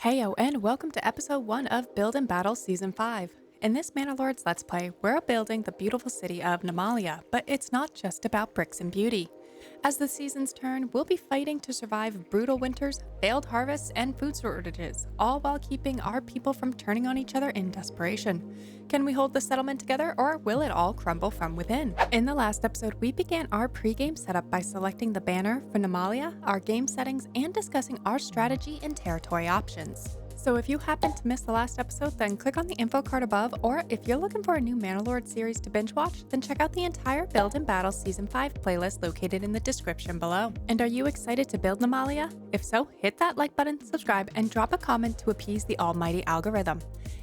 Heyo, and welcome to episode 1 of Build&Battle Season 5. In this Manor Lords Let's Play, we're building the beautiful city of Namalia, but it's not just about bricks and beauty. As the seasons turn, we'll be fighting to survive brutal winters, failed harvests, and food shortages, all while keeping our people from turning on each other in desperation. Can we hold the settlement together, or will it all crumble from within? In the last episode, we began our pre-game setup by selecting the banner for Namalia, our game settings, and discussing our strategy and territory options. So if you happen to miss the last episode, then click on the info card above, or if you're looking for a new Manor Lords series to binge watch, then check out the entire Build&Battle Season 5 playlist located in the description below. And are you excited to build Namalia? If so, hit that like button, subscribe, and drop a comment to appease the almighty algorithm.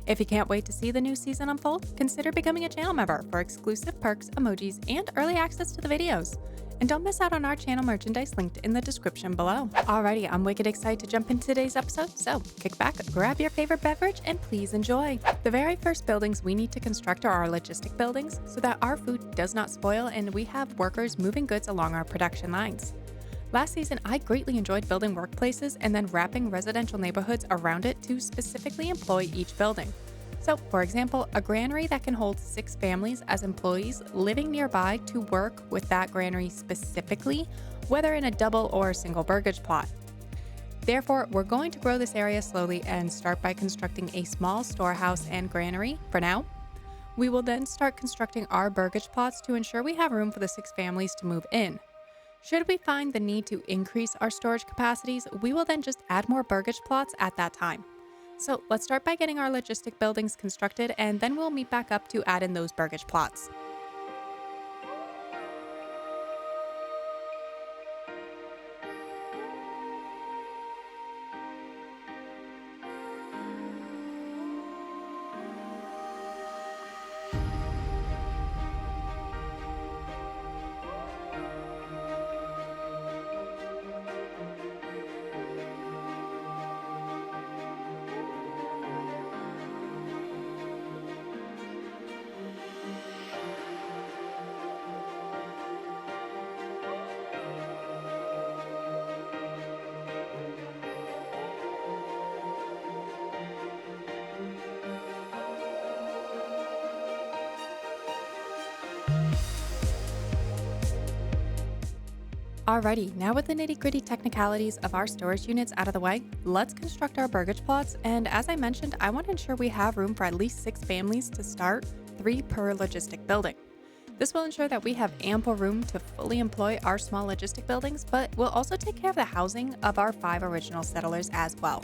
If you can't wait to see the new season unfold, consider becoming a channel member for exclusive perks, emojis, and early access to the videos. And don't miss out on our channel merchandise linked in the description below. Alrighty, I'm wicked excited to jump into today's episode, so kick back, grab your favorite beverage, and please enjoy. The very first buildings we need to construct are our logistic buildings, so that our food does not spoil and we have workers moving goods along our production lines. Last season, I greatly enjoyed building workplaces and then wrapping residential neighborhoods around it to specifically employ each building. So, for example, a granary that can hold 6 families as employees living nearby to work with that granary specifically, whether in a double or single burgage plot. Therefore, we're going to grow this area slowly and start by constructing a small storehouse and granary for now. We will then start constructing our burgage plots to ensure we have room for the 6 families to move in. Should we find the need to increase our storage capacities, we will then just add more burgage plots at that time. So let's start by getting our logistic buildings constructed, and then we'll meet back up to add in those burgage plots. Alrighty, now with the nitty-gritty technicalities of our storage units out of the way, let's construct our burgage plots, and as I mentioned, I want to ensure we have room for at least 6 families to start, 3 per logistic building. This will ensure that we have ample room to fully employ our small logistic buildings, but will also take care of the housing of our 5 original settlers as well.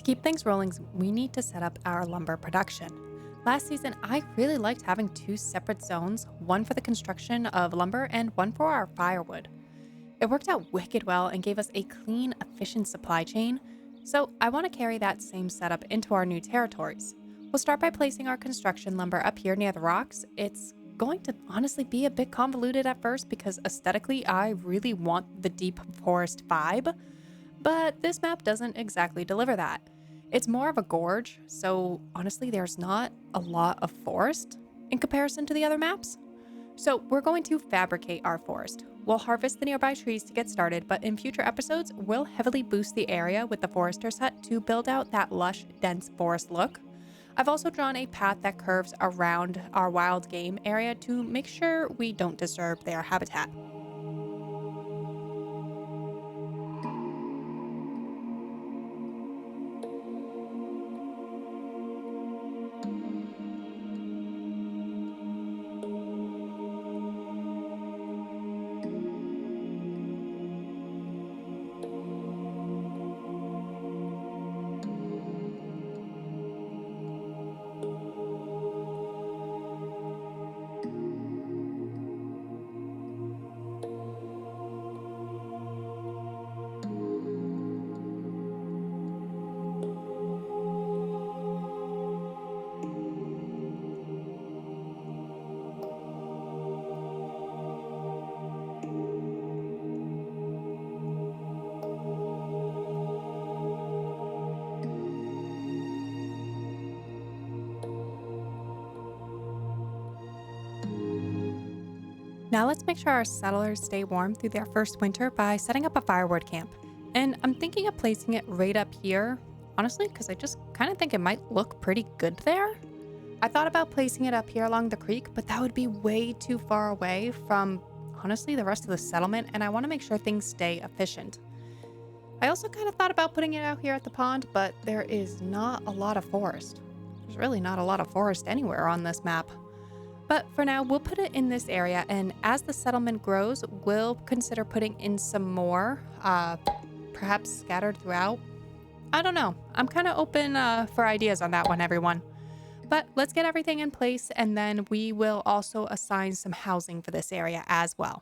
To keep things rolling, we need to set up our lumber production. Last season, I really liked having two separate zones, one for the construction of lumber and one for our firewood. It worked out wicked well and gave us a clean, efficient supply chain, so I want to carry that same setup into our new territories. We'll start by placing our construction lumber up here near the rocks. It's going to honestly be a bit convoluted at first because aesthetically, I really want the deep forest vibe, but this map doesn't exactly deliver that. It's more of a gorge, so honestly, there's not a lot of forest in comparison to the other maps. So, we're going to fabricate our forest. We'll harvest the nearby trees to get started, but in future episodes, we'll heavily boost the area with the forester's hut to build out that lush, dense forest look. I've also drawn a path that curves around our wild game area to make sure we don't disturb their habitat. Now let's make sure our settlers stay warm through their first winter by setting up a firewood camp. And I'm thinking of placing it right up here, honestly, because I just kind of think it might look pretty good there. I thought about placing it up here along the creek, but that would be way too far away from, honestly, the rest of the settlement, and I want to make sure things stay efficient. I also kind of thought about putting it out here at the pond, but there is not a lot of forest. There's really not a lot of forest anywhere on this map. But for now, we'll put it in this area, and as the settlement grows, we'll consider putting in some more, perhaps scattered throughout. I don't know. I'm kind of open for ideas on that one, everyone. But let's get everything in place, and then we will also assign some housing for this area as well.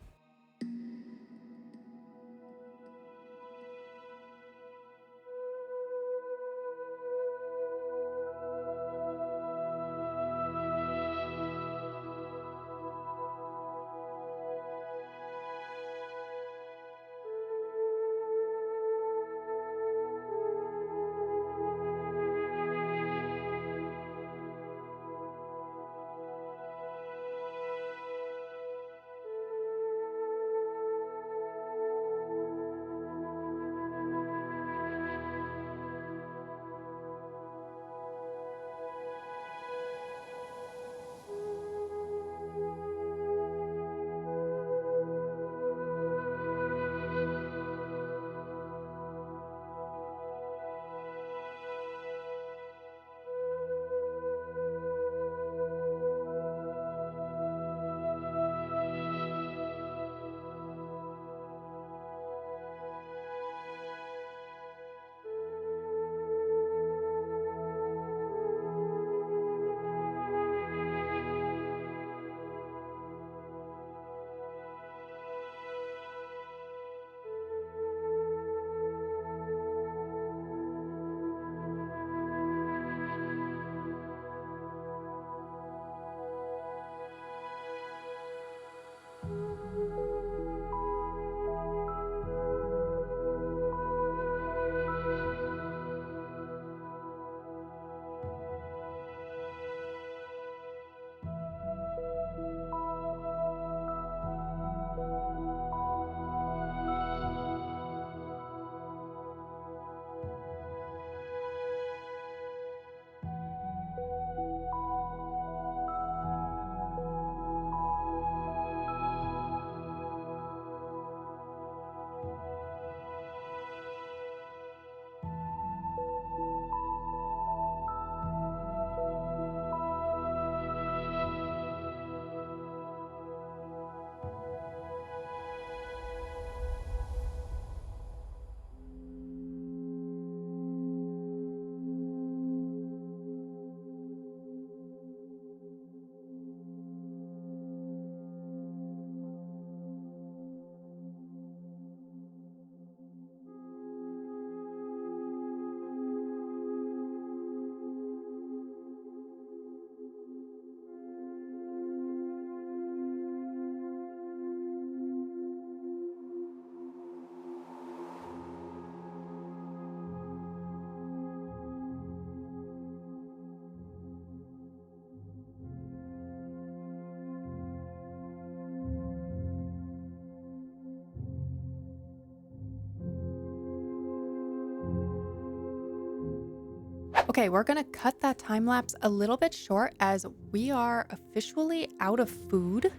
Okay, we're gonna cut that time lapse a little bit short as we are officially out of food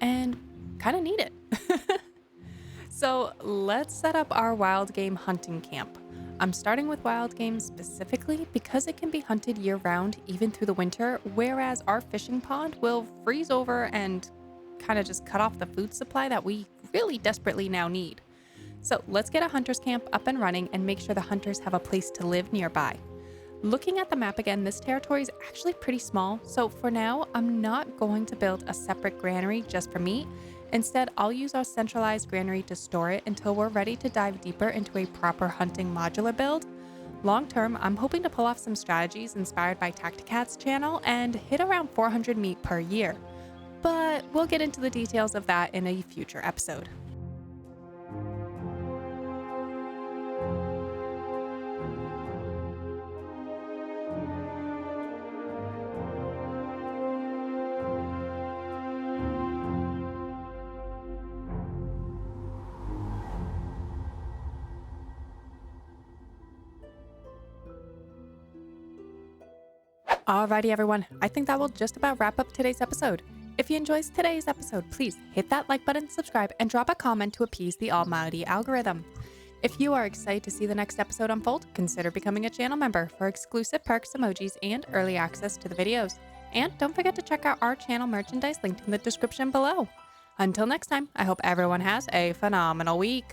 and kind of need it. So let's set up our wild game hunting camp. I'm starting with wild game specifically because it can be hunted year round, even through the winter, whereas our fishing pond will freeze over and kind of just cut off the food supply that we really desperately now need. So let's get a hunter's camp up and running and make sure the hunters have a place to live nearby. Looking at the map again, this territory is actually pretty small, so for now, I'm not going to build a separate granary just for meat. Instead, I'll use our centralized granary to store it until we're ready to dive deeper into a proper hunting modular build. Long term, I'm hoping to pull off some strategies inspired by Tacticat's channel and hit around 400 meat per year. But we'll get into the details of that in a future episode. Alrighty, everyone, I think that will just about wrap up today's episode. If you enjoyed today's episode, please hit that like button, subscribe, and drop a comment to appease the almighty algorithm. If you are excited to see the next episode unfold, consider becoming a channel member for exclusive perks, emojis, and early access to the videos. And don't forget to check out our channel merchandise linked in the description below. Until next time, I hope everyone has a phenomenal week.